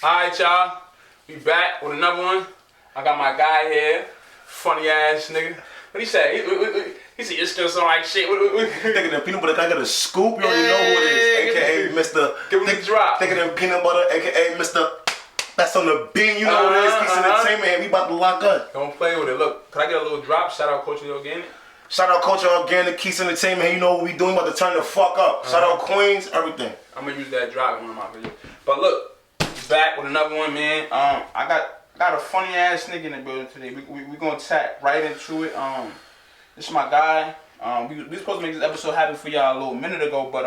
Alright, y'all. We back with another one. I got my guy here. Funny ass nigga. What he say? He said, your skills sound like shit. Thinking them peanut butter, I got a scoop. You already know who it is. AKA Mr. Give him the drop. Thinking them peanut butter, AKA Mr. That's on the bean. You know what it is. QuiseEntertainment. We about to lock up. Don't play with it. Look, can I get a little drop? Shout out Culture Organic. Shout out Culture Organic, QuiseEntertainment. You know what we doing. About to turn the fuck up. Shout out Queens, everything. I'm gonna use that drop in one of my videos. But look, back with another one, man. I got a funny ass nigga in the building today. We gonna tap right into it. This is my guy. We supposed to make this episode happen for y'all a little minute ago, but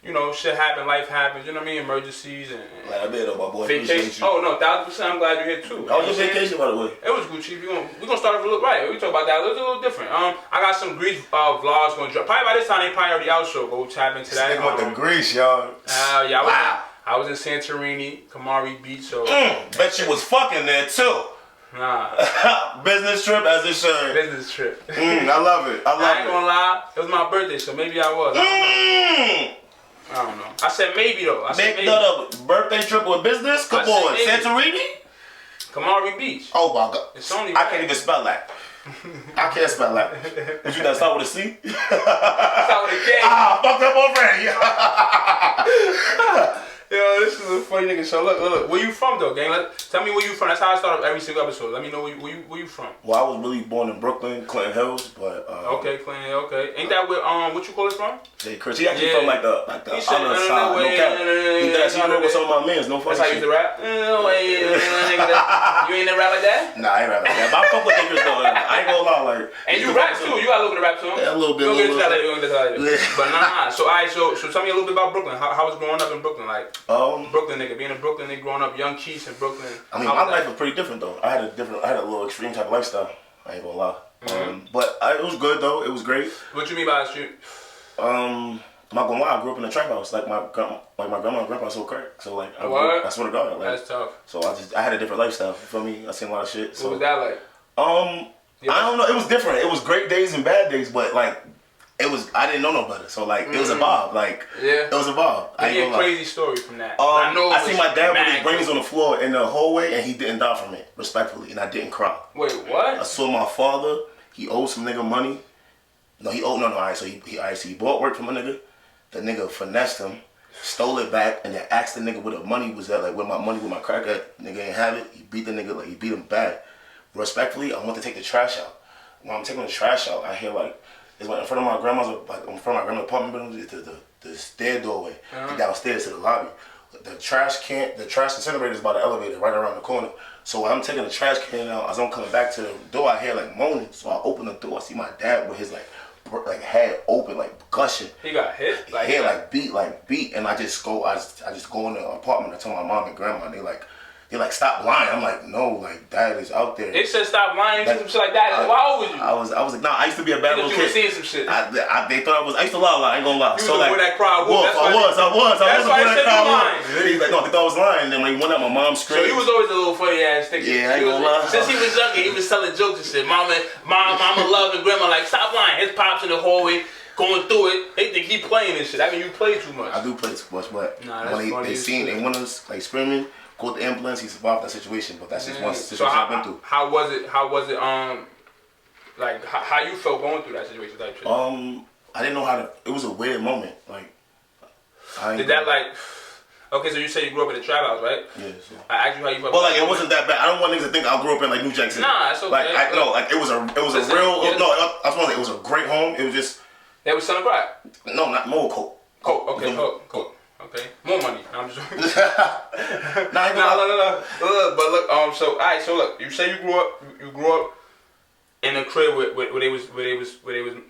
you know, shit happen, life happens. You know what I mean? Emergencies and Like I did though, my boy. Vacation. Oh no, 1000%. I'm glad you're here too. How was your vacation, by the way? It was Gucci. We gonna start off a little right. We talk about that. It's a little different. I got some Greece vlogs gonna drop. Probably by this time they probably already out. So go tap into that. Nigga with the Greece, y'all. Yeah. Wow. I was in Santorini, Kamari Beach. So bet you was fucking there too. Nah. Business trip as it should. Business trip. I love it. I ain't gonna lie. It was my birthday, so maybe I was. I don't know. I said maybe though. I said maybe. The birthday trip with business? Come on, Santorini? Kamari Beach. Oh my god. It's only I can't even spell that. I can't spell that. But you gotta start with a C? Start with a K. Ah, fucked up already. Yo, this is a funny nigga. So look. Where you from though, gang? Tell me where you from. That's how I start every single episode. Let me know where you from. Well, I was really born in Brooklyn, Clinton Hills, but okay, Clinton. Okay, ain't that where what you call it from? Jay Chris. He actually from like the other side. No cap. He grew up with some of my mans. No funny shit. That's how you used to rap. You ain't never rap like that? Nah, I ain't rap like that. But I fuck with niggas though. I ain't gonna lie, like. And you rap too. You got a little bit of rap too. Yeah, a little bit. But nah. So alright. So tell me a little bit about Brooklyn. How was growing up in Brooklyn like? Brooklyn nigga, being a Brooklyn nigga, growing up, young Keith in Brooklyn. I mean, my life was pretty different though. I had a little extreme type of lifestyle. I ain't gonna lie. But it was good though. It was great. What you mean by extreme? I'm not gonna lie. I grew up in a trap house. Like my grandma and grandpa sold crack. So like, I swear to God, like, that's tough. So I had a different lifestyle. You feel me? I seen a lot of shit. So what was that like? I don't know. It was different. It was great days and bad days, but like. I didn't know no better, so like it was a vibe, like it was a vibe. Give me a crazy story from that. I seen my dad with his brains on the floor in the hallway, and he didn't die from it, respectfully, and I didn't cry. Wait, what? I saw my father. He owed some nigga money. No, he owed no. Alright, so he bought work from a nigga. The nigga finessed him, stole it back, and then asked the nigga where the money was at, like where my crack at. Nigga ain't have it. He beat the nigga, like he beat him bad. Respectfully, I went to take the trash out. When I'm taking the trash out, I hear like. It's like in front of my grandma's, like in front of my grandma's apartment building, the stair doorway, downstairs to the lobby. The trash incinerator is by the elevator right around the corner. So when I'm taking the trash can out, as I'm coming back to the door, I hear like moaning. So I open the door, I see my dad with his like head open, like gushing. He got hit? Like head like beat, and I just go in the apartment. I tell my mom and grandma, and they like stop lying. I'm like, no, like dad is out there. They said stop lying, some shit like that. How old was you? I was like, nah, I used to be a bad little kid. You were seeing some shit. They thought I used to lie a lot. I ain't gonna lie. You so was like, that crowd. I was. That's why I said you lying. He's like, no, they thought I was lying. And then when he went out, my mom screamed. So he was always a little funny ass nigga. Yeah, I ain't gonna lie. Since he was younger, he was telling jokes and shit. Mama love and grandma like stop lying. His pops in the hallway. Going through it, they think he playing this shit. I mean, you play too much. I do play too much, but when they went us like screaming, called the ambulance. He survived that situation, but that's just one situation I've been through. How was it? Like how you felt going through that situation? Type shit? I didn't know how to. It was a weird moment. Like, Okay, so you say you grew up in a trap house, right? Yeah. So. I asked you how you felt. Well, like it wasn't that bad. I don't want niggas to think I grew up in like New Jack City. Nah, it's okay. Like it was a real. No, I was gonna say it was a great home. It was just. They was selling crack. No, not more coke. Coke. Okay, coke. Okay, more money. I'm just joking. No. But look, so alright, so look, you say you grew up in a crib where they was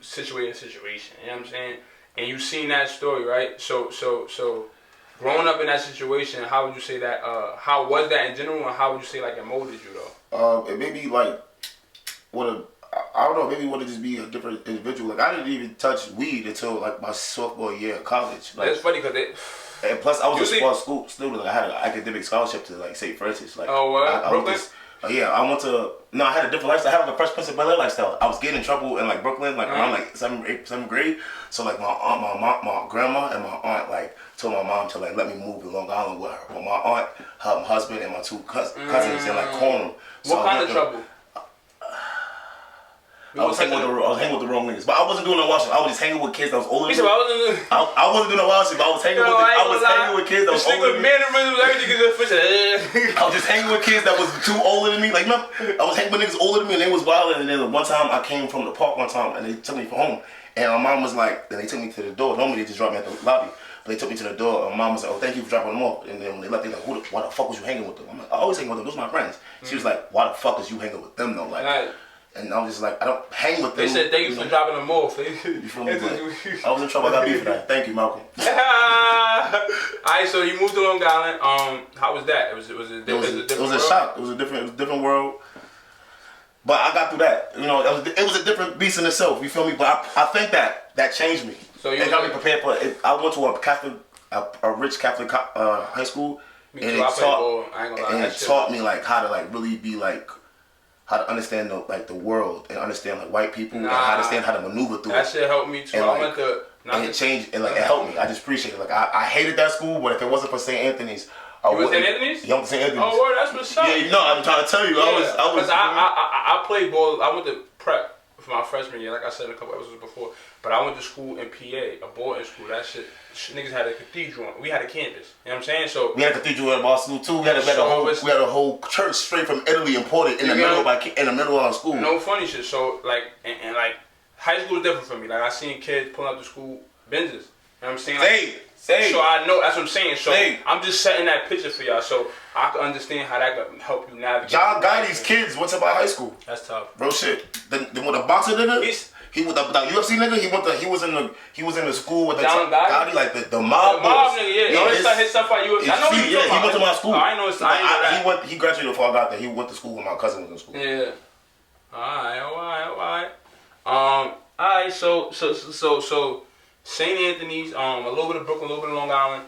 situated in a situation. You know what I'm saying? And you seen that story, right? So growing up in that situation, how would you say that? How was that in general, and how would you say like it molded you though? It made me like I don't know, maybe want to just be a different individual. Like, I didn't even touch weed until, like, my sophomore year of college. Like, that's funny, because and plus, I was a sports school student. Like, I had an academic scholarship to, like, St. Francis. Like, Brooklyn? Yeah, I went to. No, I had a different lifestyle. I had like a Fresh Prince of Bel-Air lifestyle. I was getting in trouble in like Brooklyn, like around like seventh grade. So like my aunt, my grandma, and my aunt like told my mom to like let me move to Long Island with her. Well, my aunt, her husband, and my two cousins in like Cornwall. So what kind of trouble? I was hanging with the wrong niggas, but I wasn't doing no wild shit. I was just hanging with kids that was older than me. I wasn't doing no wild shit, but I was hanging with kids that was older than me. I was just hanging with kids that was too older than me. Like, no, I was hanging with niggas older than me, and they was wild. And then one time I came from the park one time, and they took me from home. And my mom was like, then they took me to the door. Normally they just dropped me at the lobby, but they took me to the door. And my mom was like, oh, thank you for dropping them off. And then when they left, they like, why the fuck was you hanging with them? I'm like, I always hang with them. Those are my friends. She was like, why the fuck is you hanging with them though? Like. And I was just like, I don't hang with them. They said thank you for dropping them off. You feel me? I was in trouble. I got beef for that. Thank you, Malcolm. Alright, so you moved to Long Island. How was that? It was a shock. It was a different world. But I got through that. You know, it was a different beast in itself. You feel me? But I think that changed me. So you got me prepared for it. I went to a rich Catholic high school, and it taught me like how to like really be like. How to understand the world and understand like white people and how to maneuver through that shit helped me too. And it changed and like it helped me. I just appreciate it. Like I hated that school, but if it wasn't for St. Anthony's, you went to St. Anthony's? You went to St. Anthony's. Oh, word, that's what's up. Yeah, no, I'm trying to tell you. Yeah, I played ball. I went to prep for my freshman year, like I said in a couple episodes before. But I went to school in PA, a boarding school. That shit, niggas had a cathedral. We had a campus. You know what I'm saying? So we had a cathedral at Boston too. We had a whole church straight from Italy imported in the middle of our school. No funny shit. So like and like high school was different for me. Like I seen kids pulling up to school Benzes. You know what I'm saying? Like, so I know that's what I'm saying. So I'm just setting that picture for y'all, so I can understand how that could help you navigate. John Gotti's kids went to my high school. That's tough. Bro, shit. Then with a boxer nigga. He was the UFC nigga. He was in the school with the Gotti, like the mob. The mob nigga, yeah. No, his stuff at UFC. I know he went to my school. I know. He graduated before I got there. He went to school when my cousin was in school. Yeah. Alright. Alright. So St. Anthony's, a little bit of Brooklyn, a little bit of Long Island.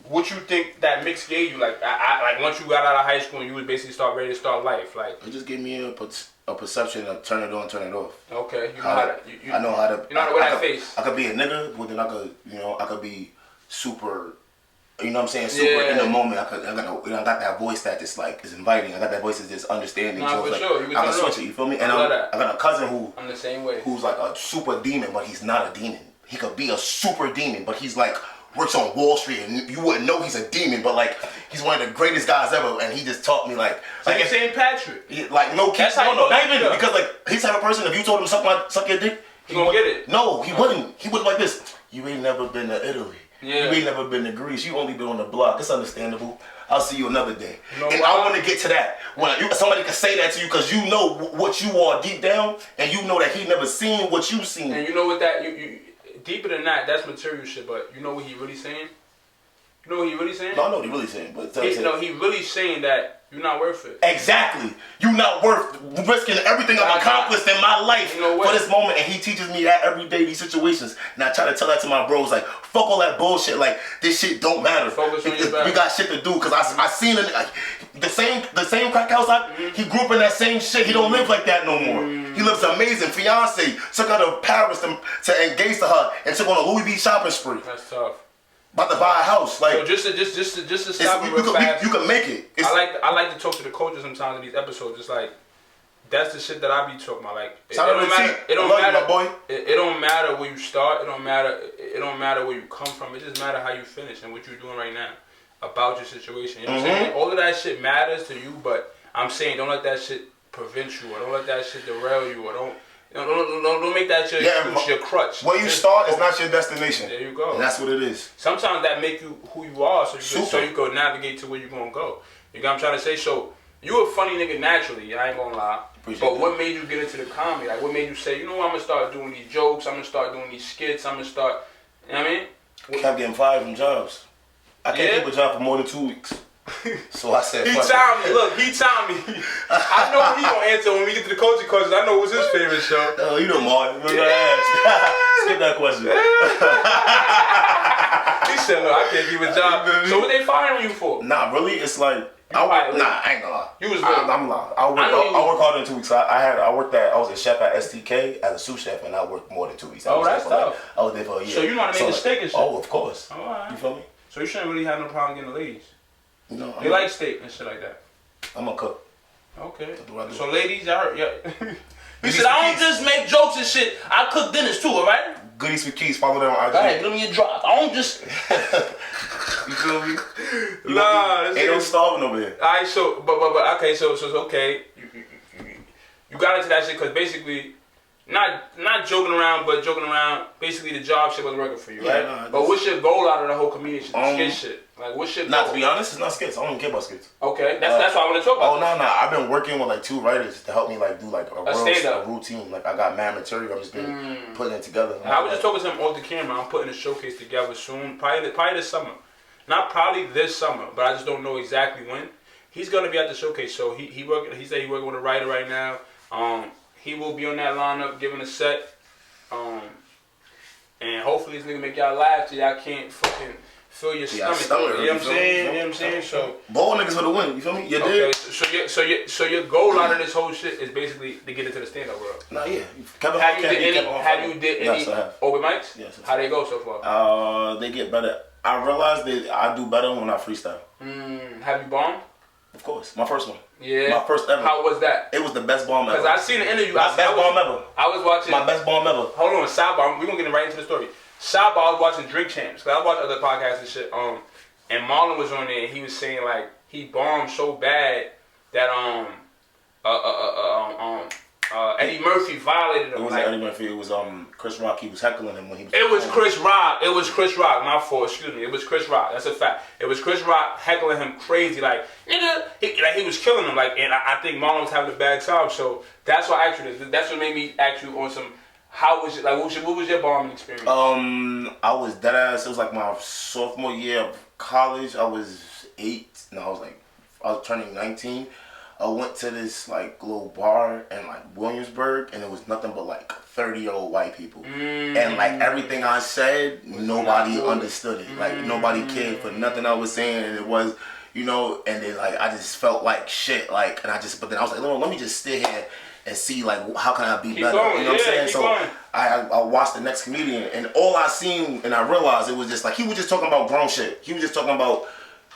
What you think that mix gave you? Like, like once you got out of high school and you would basically ready to start life, like it just gave me a perception of turn it on, turn it off. Okay, I know how to. You know how to wear that face. I could be a nigga, but then I could be super. You know what I'm saying? Super in the moment. I got that voice that just like is inviting. I got that voice that's just understanding. Nah, so for like, sure. I can switch it. You feel me? And I got a cousin who. I'm the same way. Who's like a super demon, but he's not a demon. He could be a super demon, but he's like works on Wall Street, and you wouldn't know he's a demon, but like he's one of the greatest guys ever, and he just taught me like St. Patrick. Like no kids, not even because like he's the type of person. If you told him suck your dick, he gonna get it. No, he wouldn't. He would like this. You ain't never been to Italy. Yeah. You ain't never been to Greece. You only been on the block. It's understandable. I'll see you another day. And I want to get to that. When somebody can say that to you because you know what you are deep down, and you know that he never seen what you seen. And you know what that you deeper than that, that's material shit. But you know what he really saying? You know what he really saying? No, I know what he really saying, but he really saying that you're not worth it. Exactly. You're not worth risking everything I've accomplished in my life for this moment, and he teaches me that every day, these situations. And I try to tell that to my bros, like, fuck all that bullshit. Like, this shit don't matter. Focus on your back. We got shit to do, because I seen it. Like, the same crack house. He grew up in that same shit. He don't live like that no more. He lives amazing. Fiance took her to Paris to engage to her, and took on a Louis V shopping spree. That's tough. About to buy a house, like so just to stop it real fast. You can make it. I like to talk to the coaches sometimes in these episodes. It's like that's the shit that I be talking about. Like it don't matter where you start. It don't matter where you come from. It just matter how you finish and what you're doing right now about your situation. You know what I'm saying? All of that shit matters to you, but I'm saying don't let that shit prevent you, or don't let that shit derail you, or don't make that your crutch. Where you start is not your destination. There you go. And that's what it is. Sometimes that make you who you are, so you can navigate to where you're gonna go. You know what I'm trying to say? So you a funny nigga naturally. I ain't gonna lie. What made you get into the comedy? Like what made you say, you know what, I'm gonna start doing these jokes. I'm gonna start doing these skits. I'm gonna start. You know what I mean? I kept getting fired from jobs. I can't keep a job for more than 2 weeks. So I said, he timed me. Look, he timed me. I know he gonna answer when we get to the coaching questions. I know what's his favorite show. Oh, you know Martin. Skip that question. He said, "Look, I can't keep a job." So what they firing you for? Nah, really, it's like I ain't gonna lie. You was I'm lying. I work harder than 2 weeks. I was a chef at STK as a sous chef, and I worked more than 2 weeks. That's tough. I was there for a year. So you know how to make the steak and shit? Oh, of course. Oh, all right. You feel me? So you shouldn't really have no problem getting the ladies. No, They like steak and shit like that. I'm a cook. Okay. So ladies, I heard, yeah. You said I don't just make jokes and shit. I cook dinners too, alright? Goodies for keys. Follow them on IG. Alright, give me your drop. I don't just. You feel me? Nah, ain't no starving over here. Alright, so but okay, so it's okay. You got into that shit because basically, not joking around, but joking around. Basically, the job shit wasn't working for you, right? Nah, but what's your goal out of the whole comedian shit, the skit shit? Like, what's your goal? Not to be honest, it's not skits. I don't care about skits. Okay, that's what I want to talk about. Oh no, I've been working with like 2 writers to help me like do like a routine. Like I got mad material. I'm just been putting it together. And I was just talking to him off the camera. I'm putting a showcase together soon, probably this summer. Not probably this summer, but I just don't know exactly when. He's gonna be at the showcase, so he said he's working with a writer right now. He will be on that lineup giving a set. And hopefully this nigga make y'all laugh till y'all can't fucking feel your stomach. You know what I'm saying? You know what I'm saying? So ball niggas for the win. You feel me? You okay. So your goal out of this whole shit is basically to get into the stand-up world. Nah, yeah. Have you did any open mics? Yes. How they go so far? They get better. I realized that I do better when I freestyle. Have you bombed? Of course, my first one. Yeah. My first ever. How was that? It was the best bomb ever. Because I seen the interview. My best bomb ever. I was watching. My best bomb ever. Hold on, sidebar. We're gonna get right into the story. Sidebar, I was watching Drink Champs. Cause I watched other podcasts and shit. And Marlon was on there and he was saying like he bombed so bad that Eddie Murphy violated him. It wasn't Eddie Murphy. It was Chris Rock. He was heckling him when he was. It was Chris Rock. It was Chris Rock. My fault. Excuse me. It was Chris Rock. That's a fact. It was Chris Rock heckling him crazy, like nigga. He was killing him. Like, and I think Marlon was having a bad time. So that's why I asked you this. That's what made me ask you on some. How was it? Like, what was your bombing experience? I was dead ass. It was like my sophomore year of college. I was 8. No, I was turning 19. I went to this like little bar in like Williamsburg, and it was nothing but like 30-year-old white people. And like everything I said, nobody understood it. Like nobody cared for nothing I was saying, and it was, you know. And then like I just felt like shit. Like, but then I was like, let me just sit here and see like how can I be better. Going. You know what I'm saying? So going. I watched the next comedian, and all I seen and I realized it was just like he was just talking about grown shit. He was just talking about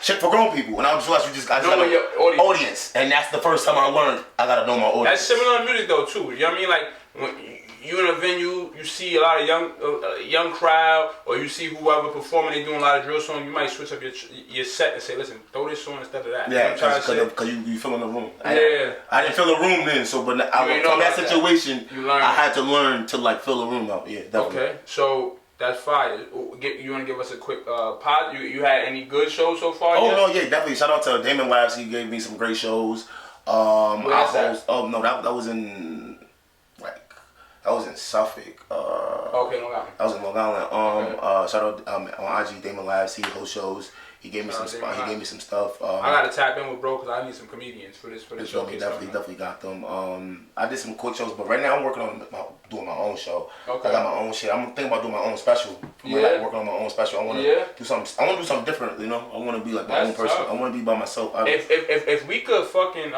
shit for grown people, and I just realized I just got your audience, and that's the first time I learned I gotta know my audience. That's similar to music though too. You know what I mean? Like when you in a venue, you see a lot of young crowd, or you see whoever performing, they doing a lot of drill songs. You might switch up your set and say, listen, throw this song instead of that. Yeah, because you feel in the room. I didn't feel the room then, so from that situation, I had to learn to like fill the room out. Yeah, definitely. Okay, so. That's fire. You want to give us a quick pod? You had any good shows so far? Oh, no, yeah, definitely. Shout out to Damon Labs. He gave me some great shows. That was in Suffolk. Okay, Long Island. That was in Long Island. Shout out on IG, Damon Labs. He hosts shows. He gave me some stuff. I gotta tap in with bro because I need some comedians for this show. Definitely got them. I did some quick shows, but right now I'm working on doing my own show. Okay. I got my own shit. I'm thinking about doing my own special. Working on my own special. I want to do something. I want to do something different. You know, I want to be like my own person. Tough. I want to be by myself. If we could fucking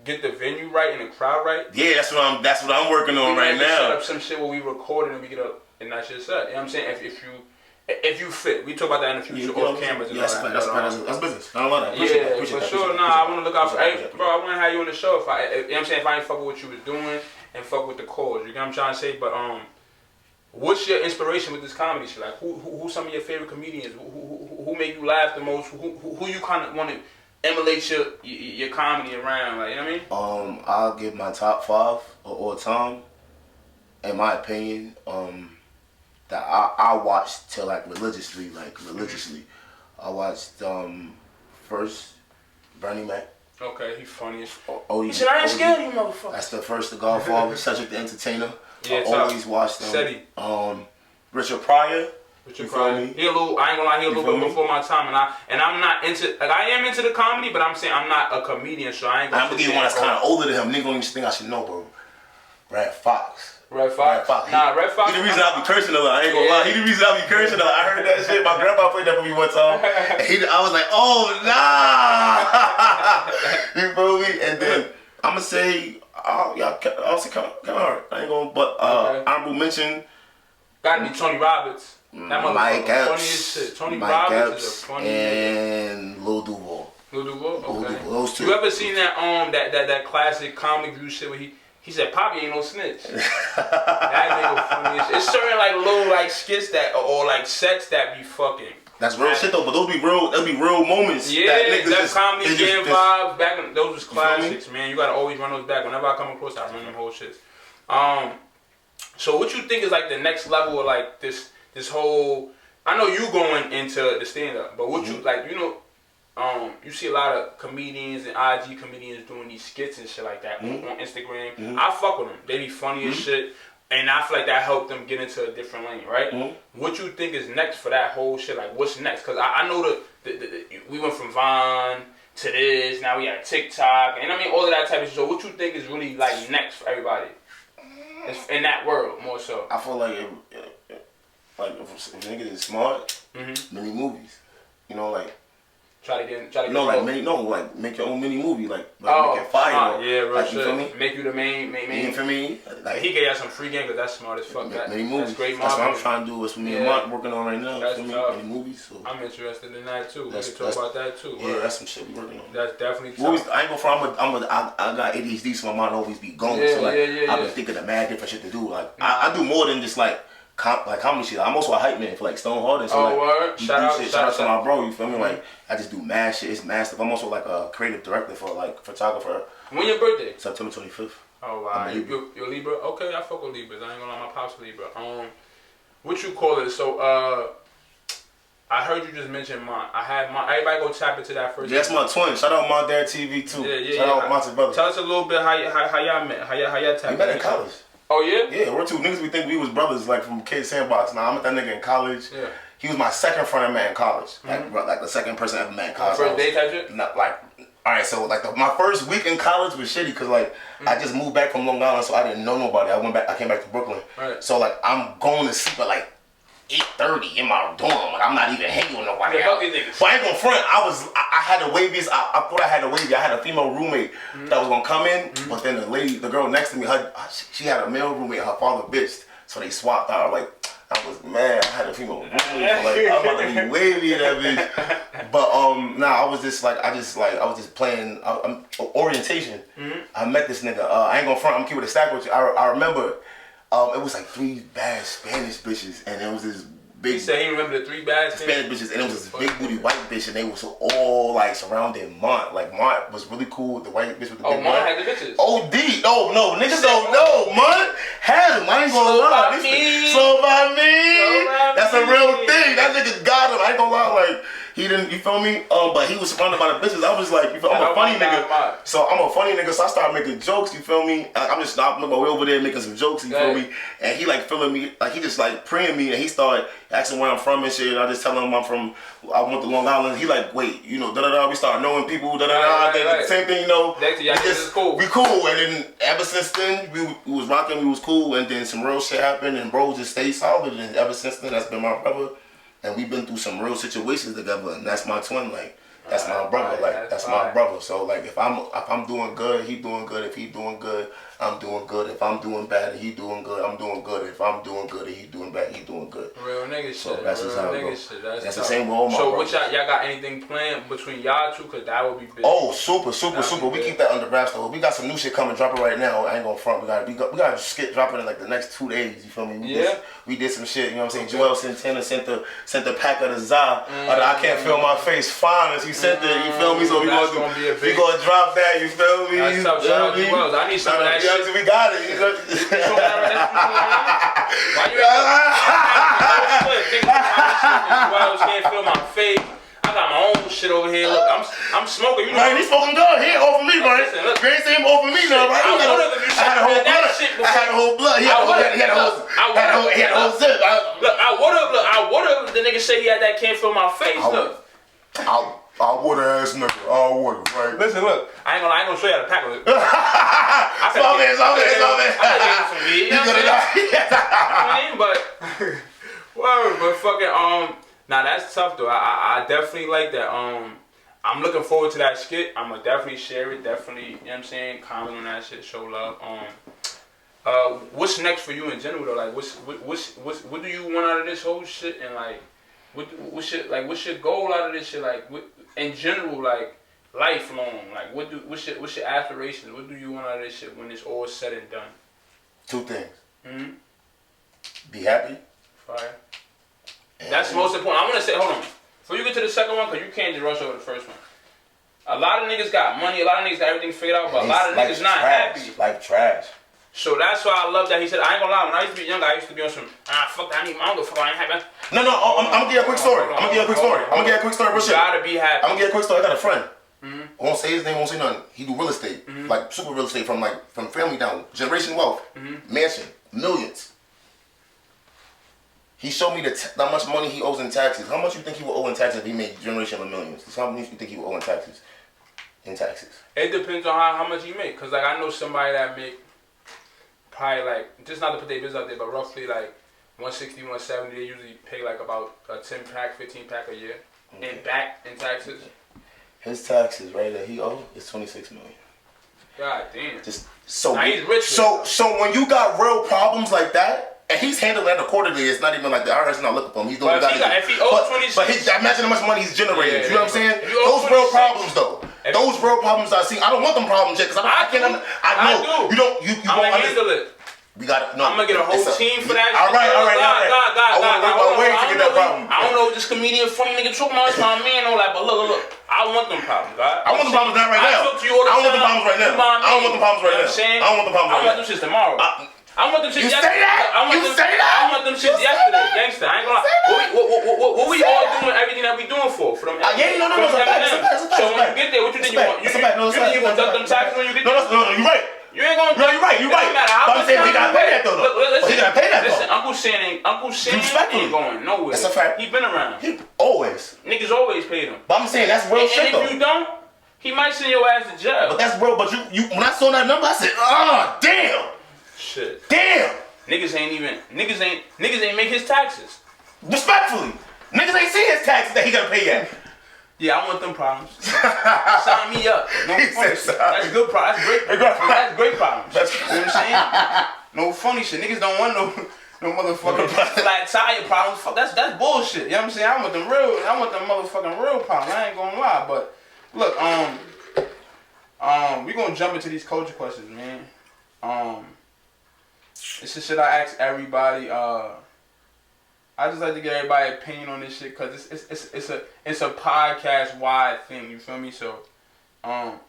get the venue right and the crowd right. Yeah, that's what I'm working on right now. Set up some shit where we record and we get up and that shit set. You know what I'm saying? If you fit, we talk about that in the future off cameras and all that. That's business. I love that. Appreciate for sure. I want to look out for. Hey, bro, I want to have you on the show. You know what I'm saying? If I ain't fuck with what you was doing and fuck with the cause, you know what I'm trying to say. But what's your inspiration with this comedy shit? Like, who's some of your favorite comedians? Who make you laugh the most? Who you kind of want to emulate your comedy around? Like, you know what I mean? I'll give my top 5 of all time. In my opinion, that I watched till like religiously. I watched first Bernie Mac. Okay, he funny as fuck. He said, I ain't scared of you motherfucker. That's the first The Godfather, Cedric the Entertainer. Yeah, I always watched them. Steady. Richard Pryor. Richard Pryor. He a little, I ain't gonna lie, he a little bit before my time, and I'm not into, like, I am into the comedy, but I'm saying I'm not a comedian, so I ain't gonna. I'm gonna give you one that's kind of older than him. Nigga don't even think I should know, bro. Red Fox. Red Fox. Nah, Red Fox. He the reason I be cursing a lot. I ain't gonna lie. He the reason I be cursing a lot. I heard that shit. My grandpa played that for me one time. I was like, oh, nah. You feel me? And then I'm gonna say, I'll say kind of hard. I ain't gonna, but honorable mention. Gotta be Tony Roberts. That motherfucker funny as shit. Tony Roberts is a funny nigga. And Lil Duval. Lil Duval? Okay. Duval, those two. You ever seen that classic comic view shit where he said Poppy ain't no snitch? That nigga funny as shit. It's certain like little like skits that or like sets that be fucking. That's real shit though, but those be real moments. Yeah, that comedy jam vibes back in those was classics, man. You gotta always run those back. Whenever I come across, I run them whole shits. So what you think is like the next level of like this whole? I know you going into the stand up, but what you like? You know, you see a lot of comedians and IG comedians doing these skits and shit like that on Instagram. I fuck with them. They be funny as shit. And I feel like that helped them get into a different lane, right? What you think is next for that whole shit? Like, what's next? Because I know we went from Vine to this, now we got TikTok, and I mean, all of that type of shit. So what you think is really, like, next for everybody? In that world, more so. I feel like, if a nigga is smart, mini movies. You know, like... Try to get make your own mini movie, make it fire. Yeah, real like, shit. You feel me? Make you the main. You feel me? Like, he gave us some free game because that's smart as fuck. Mini movies. That's great. That's what I'm trying to do. It's me and Mark working on right now. That's mini movies. So. I'm interested in that too. We can talk about that too. Yeah, that's some shit we working on. That's definitely movies. I ain't gonna front. I got ADHD, so my mind always be going. Yeah, so I've been thinking of mad different shit to do. Like I do more than just like comedy shit. I'm also a hype man for like Stone Hard and so word. Shout out to my bro, you feel me? Like I just do mad shit, it's mad stuff. I'm also like a creative director for like photographer. When your birthday? September 25th. Oh wow. You're Libra? Okay, I fuck with Libras. I ain't gonna lie, my pops Libra. What you call it? So I heard you just mention mine. I had mine. Everybody go tap into that first. Yeah, that's my twin. Shout out my dad TV too. Shout out Monty brother. Tell us a little bit how y'all met. How y'all tapped. We met in college. Oh yeah? Yeah, we're two niggas. We think we was brothers, like from Kid Sandbox. Now I met that nigga in college. Yeah. He was my second friend I met in college. Like the second person I ever met in college. First date type shit? Not like. All right, so like my first week in college was shitty because like I just moved back from Long Island, so I didn't know nobody. I came back to Brooklyn. Right. So like I'm going to sleep at like 8:30 in my dorm. Like I'm not even hanging with nobody else. But I ain't gonna front. I had the waviest. I thought I had the wavy. I had a female roommate that was gonna come in, but then the girl next to me, she had a male roommate. Her father bitched, so they swapped out. Like I was mad. I had a female roommate. Like I'm about to be wavy in that bitch. But I was just playing orientation. I met this nigga. I ain't gonna front. I'm keeping a stack with you. I remember. It was like 3 bad Spanish bitches, and it was this big. You said he remember the 3 bad Spanish bitches, and it was this big booty white bitch, and they was all like surrounding Mont. Like Mont was really cool. The white bitch with the big. Oh, Mont had the bitches. OD. No, niggas don't know. Mont had him. I ain't gonna lie. Slow by me. That's a real thing. That nigga got him. I ain't gonna lie. Like. He didn't, you feel me? But he was surrounded by the bitches. I was like, I'm a funny nigga. So I'm a funny nigga, so I started making jokes, you feel me? I'm just stopping my way over there making some jokes, you feel me? And he like feeling me, like he just like praying me, and he started asking where I'm from and shit. And I just tell him I went to Long Island. He like, wait, you know, da-da-da, we started knowing people, da-da-da, same thing, you know. We cool. And then ever since then, we was rocking, we was cool, and then some real shit happened, and bro just stayed solid, and ever since then, that's been my brother. And we've been through some real situations together, and that's my twin. Like that's my brother. Like that's my brother. So like if I'm doing good, he doing good. If he doing good, I'm doing good. If I'm doing bad and he doing good, I'm doing good. If I'm doing good and he doing bad, he doing good. Real nigga shit. So that's just how it goes. That's the tough. same with all my So brothers. what y'all got anything planned between y'all two? Cause that would be big. Oh, super. We keep that under wraps though. We got some new shit coming, dropping right now. I ain't gonna front. We got a skit dropping in like the next 2 days. You feel me? We did some shit. You know what I'm saying? Joel Santana sent the pack of the Za. I can't feel my face. Fine, as he sent it. You feel me? So we gonna drop that. You feel me? That's tough. Shout out to Wells. I need some of that shit. We got it. Why you Wells can't feel my face. I got my own shit over here. Look, I'm smoking. You know, man, he's smoking good. He ain't over me, man. You ain't saying over me now, right? I had a whole blood. He had a whole zip. Look, I would've. The nigga say he had that can't feel my face. Look. I would've ass nigga. I would've, right? Listen, look. I ain't gonna show you how to pack with it. Small man. But fucking, now that's tough though. I definitely like that. I'm looking forward to that skit. I'm gonna definitely share it. Definitely, you know what I'm saying? Comment on that shit. Show love. What's next for you in general though? Like, what do you want out of this whole shit? And like, what's your goal out of this shit? Like, in general, like, lifelong. Like, what's your aspirations? What do you want out of this shit when it's all said and done? 2 things. Mm-hmm. Be happy. Fire. That's the most important. I want to say, hold on. Before you get to the second one, because you can't just rush over the first one. A lot of niggas got money, a lot of niggas got everything figured out, but a lot of niggas not happy. Like trash. So that's why I love that he said, I ain't gonna lie, when I used to be younger, I used to be on some, fuck that, I need my own, fuck, I ain't happy. No, I'm gonna give you a quick story. I'm gonna give you a quick story. You gotta be happy. I'm gonna give you a quick story. I got a friend. I won't say his name, won't say nothing. He do real estate. Like super real estate from family down. Generation wealth. Mansion. Millions. He showed me how much money he owes in taxes. How much you think he will owe in taxes if he made generation of millions? How much you think he will owe in taxes? It depends on how much you make. Cause like I know somebody that make probably like, just not to put their business out there, but roughly like 160, 170. They usually pay like about a 10-pack, 15-pack a year in taxes. His taxes, right, that he owes is $26 million. God damn. Just so. Now he's rich. So when you got real problems like that. And he's handling that accordingly. It's not even like the IRS is not looking for him. He's doing what he got to do. If he owes 26, but imagine how much money he's generating. Yeah, you know what I'm saying? Those 26, real problems, though. Those real problems I see. I don't want them problems yet because I can't. I know. You don't. You I'm gonna handle it. We got. No. I'm gonna get a whole team for that. All right. I want to work my way to get that problem. I don't know what this comedian funny nigga talking about. It's my man. All that, but look. I want them problems, God. I want them problems right now. I don't want them problems right now. I don't want them problems right now. I don't want them problems right now. I want them shits tomorrow. I want them shit yesterday. I want them shit yesterday, gangster. I ain't gonna lie. What we all doing, everything that we doing for them? No. So when you get there, what you think you want? You think you gonna duck them taxes when you get there? No, you're right. You ain't gonna. No, you're right. But I'm saying he gotta pay that though. He gotta pay that though. Listen, Uncle Sam ain't going nowhere. That's a fact. He been around. Always. Niggas always paid him. But I'm saying that's real shit though. And if you don't, he might send your ass to jail. But that's real. But you when I saw that number, I said, oh damn. Shit. Damn. Niggas ain't make his taxes. Respectfully. Niggas ain't see his taxes that he gotta pay yet. Yeah, I want them problems. Sign me up. No funny shit. That's good problems. That's great problems. You know what I'm saying? No funny shit. Niggas don't want no motherfucking flat tire problems. Fuck, that's bullshit. You know what I'm saying? I want them motherfucking real problems. I ain't gonna lie. But look, we gonna jump into these culture questions, man. This is shit I ask everybody. I just like to get everybody's opinion on this shit because it's a podcast wide thing. You feel me? So,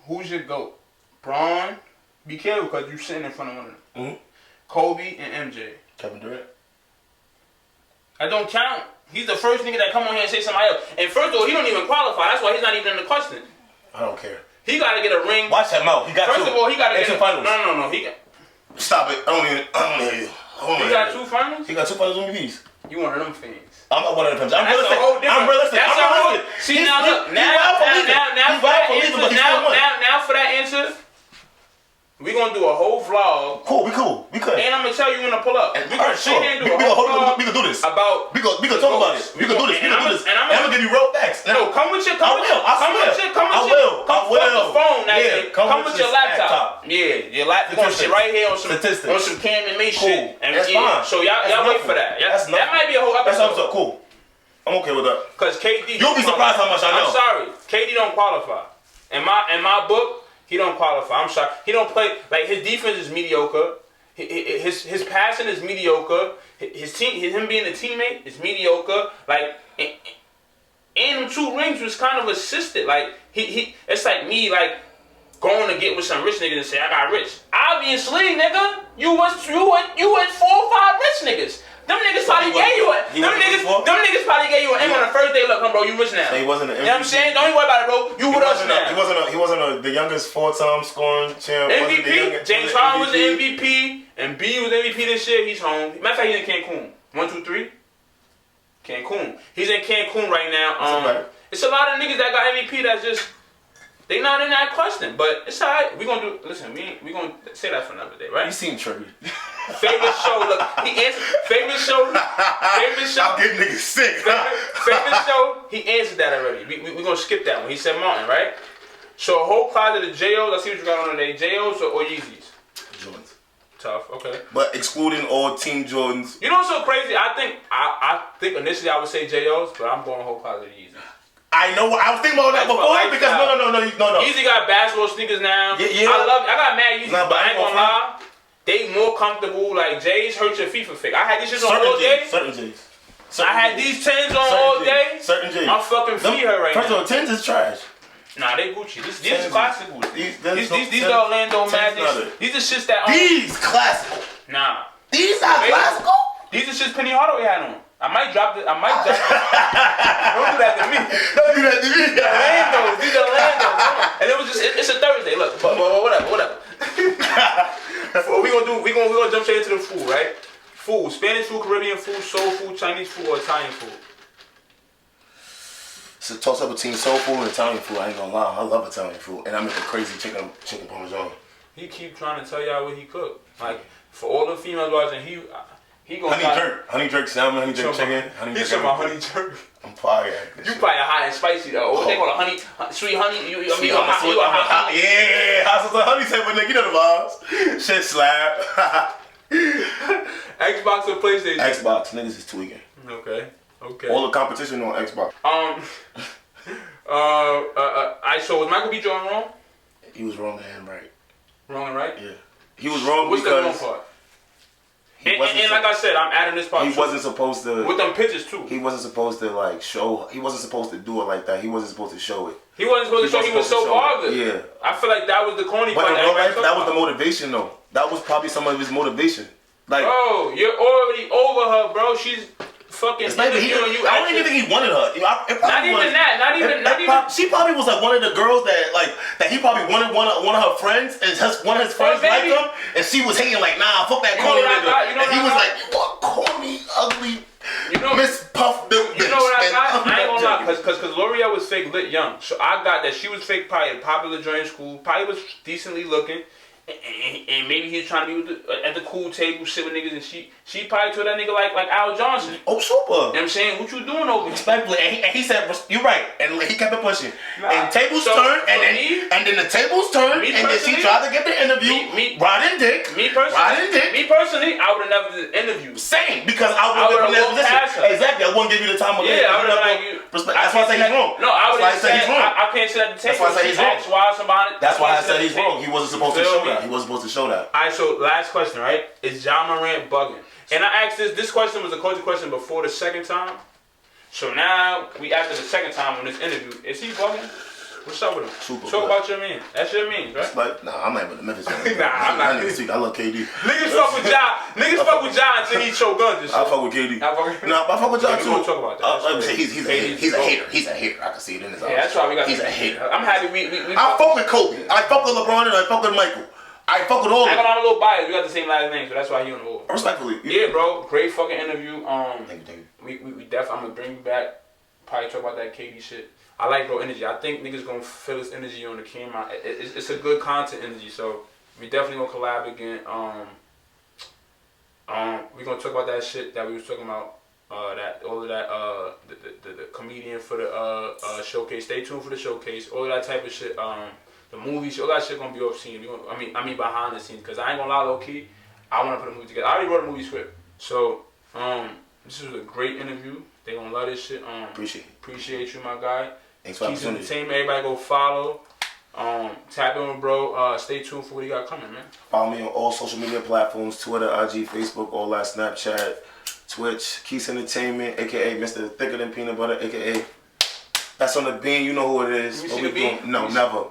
who's your GOAT? Braun. Be careful because you sitting in front of one of them. Mm-hmm. Kobe and MJ. Kevin Durant. That don't count. He's the first nigga that come on here and say somebody else. And first of all, he don't even qualify. That's why he's not even in the question. I don't care. He gotta get a ring. Watch that mouth. He got First two. of all, he gotta get a finals. No. He got. Stop it. I don't hear you. He got 2 finals? He got 2 finals MVPs. You one of them fans. I'm not one of them fans. I'm That's realistic. a whole. See now look. Now for that answer, we gonna do a whole vlog. Cool. We could. And I'm gonna tell you when to pull up. We can sure. We can do this. About we can talk about it. We can do this. And I'm gonna give you real facts. No, come with your. I will. Come with the phone. Come with your laptop. Yeah, your laptop. We're gonna sit right here on some statistics. On some Cam and May shit. And that's fine. So y'all wait for that. That might be a whole episode. That's cool. I'm okay with that. Cause KD. You'll be surprised how much I know. I'm sorry, KD don't qualify. In my book. He don't qualify. I'm sorry. He don't play like his defense is mediocre. His passing is mediocre. Him being a teammate is mediocre. Like and them 2 rings was kind of assisted. Like he it's like me like going to get with some rich niggas and say I got rich. Obviously, nigga, you was 4 or 5 rich niggas. Them niggas probably gave you it. Them niggas probably gave you an M on the first day. Look, bro, you rich now. So he wasn't an MVP. You know what I'm saying? Don't even worry about it, bro. You with us now. He wasn't the youngest 4-time scoring champ. MVP. James Harden was the MVP, and B was MVP this year. He's home. Matter of fact, he's in Cancun. 1, 2, 3. Cancun. He's in Cancun right now. It's a lot of niggas that got MVP that's just They not in that question, but it's alright. We gonna do. Listen, we gonna say that for another day, right? You seem triggered. Favorite show. Look, he answered. Favorite show. Favorite show. I'm getting niggas sick. Favorite show. He answered that already. We gonna skip that one. He said Martin, right? So a whole closet of JOs. Let's see what you got on today. JOs or Yeezys? Jordans. Tough. Okay. But excluding all Team Jordans. You know what's so crazy? I think initially I would say JOs, but I'm going a whole closet of Yeezys. I know. I was thinking about that before because no. Yeezy got basketball sneakers now. Yeah. I got mad Yeezys, Nah, but I ain't gonna lie. They more comfortable. Like J's hurt your feet for fake. I had these shits on all day. Certain J's. I had these 10s on all day. Certain J's. My fucking feet hurt right now. First of all, 10s is trash. Nah, they Gucci. These are classical. These the are Orlando Magic. These are shits that. These classical. Nah. These are classical. These are shits Penny Hardaway had on. I might drop it. Don't do that to me. Don't do that to me. These are Orlandos. And it was just. It's a Thursday. Look, but whatever. we gonna jump straight into the food, right? Food: Spanish food, Caribbean food, soul food, Chinese food, or Italian food. It's a toss up between soul food and Italian food. I ain't gonna lie, I love Italian food, and I make a crazy chicken parmesan. He keep trying to tell y'all what he cooked. Like for all the females watching, he gonna honey jerk salmon, honey jerk chicken, He's talking about honey jerk. I'm fire. You probably hot and spicy though. What they call it, sweet honey. You a hot honey. Yeah, hot sauce honey type of nigga. You know the vibes. Shit slap. Xbox or PlayStation? Xbox. Niggas is tweaking. Okay. All the competition on Xbox. So was Michael B. Jordan wrong? He was wrong and right. Wrong and right? Yeah. He was wrong What's because... What's the wrong part? And like I said, I'm adding this part. He wasn't supposed to... With them pictures too. He wasn't supposed to like show... He wasn't supposed to do it like that. He wasn't supposed to show it. He wasn't supposed to show he was so bothered. Yeah. I feel like that was the corny part. But in real life, that was the motivation though. That was probably some of his motivation. Like, bro, you're already over her, bro. She's fucking interviewing you. I don't even think he wanted her. Not even that. She probably was like one of the girls that he probably wanted one of her friends, and one of his friends liked him, and she was hating like, nah, fuck that corny nigga. And he was like, you are corny, ugly, Miss Puff Bill bitch. You know what I got? I ain't gonna lie, because L'Oreal was fake lit young, so I got that she was fake probably a popular joint in school, probably was decently looking. And maybe he was trying to be at the cool table, sit with niggas, and she probably told that nigga like Al Johnson. Oh, super. You know what I'm saying? What you doing over here? Respectfully. And he said, you're right. And he kept it pushing. And tables turned, and then the tables turned, and then she tried to get the interview. Riding dick. Me personally, I would have never did the interview. Same, because I would have never position. Exactly. I wouldn't give you the time of day. I would have like you. That's why I say he's wrong. No, I would have said he's wrong. I can't sit at the table. That's why I say he's wrong. That's why I said he's wrong. He wasn't supposed to show that. He wasn't supposed to show that. Alright, so last question, right? Is John Morant bugging? And I asked this question was a culture question before the second time. So now, after the second time on this interview, is he bugging? What's up with him? Super Talk about your man. That's your man, right? Like, nah, I'm not with the Memphis man. Nah, I'm not. I love KD. Niggas fuck with John. Niggas fuck with John until he show guns and shit. I fuck with KD. Nah, but I fuck with John too. We gonna talk about that. He's a hater. He's a hater. I can see it in his eyes. Yeah, that's why we got. He's a hater. I'm happy we I fuck with Kobe. I fuck with LeBron and I fuck with Michael. I fuck with all of them. I'm a little biased. We got the same last name, so that's why he on the board. Respectfully. Yeah, bro. Great fucking interview. Thank you. We definitely. I'm gonna bring you back. Probably talk about that KD shit. I like bro energy. I think niggas gonna feel this energy on the camera. It's a good content energy. So we definitely gonna collab again. We gonna talk about that shit that we was talking about. The comedian for the showcase. Stay tuned for the showcase. All of that type of shit. The movies, all that shit gonna be off scene. I mean behind the scenes. Cause I ain't gonna lie, low key, I wanna put a movie together. I already wrote a movie script. So this was a great interview. They gonna love this shit. Appreciate you, my guy. Thanks for the opportunity. QuiseEntertainment. Everybody go follow. Tap in with bro. Stay tuned for what you got coming, man. Follow me on all social media platforms: Twitter, IG, Facebook, all that, Snapchat, Twitch. QuiseEntertainment, aka Mr. Thicker Than Peanut Butter, aka that's on the bean. You know who it is. You see the bean? No, never.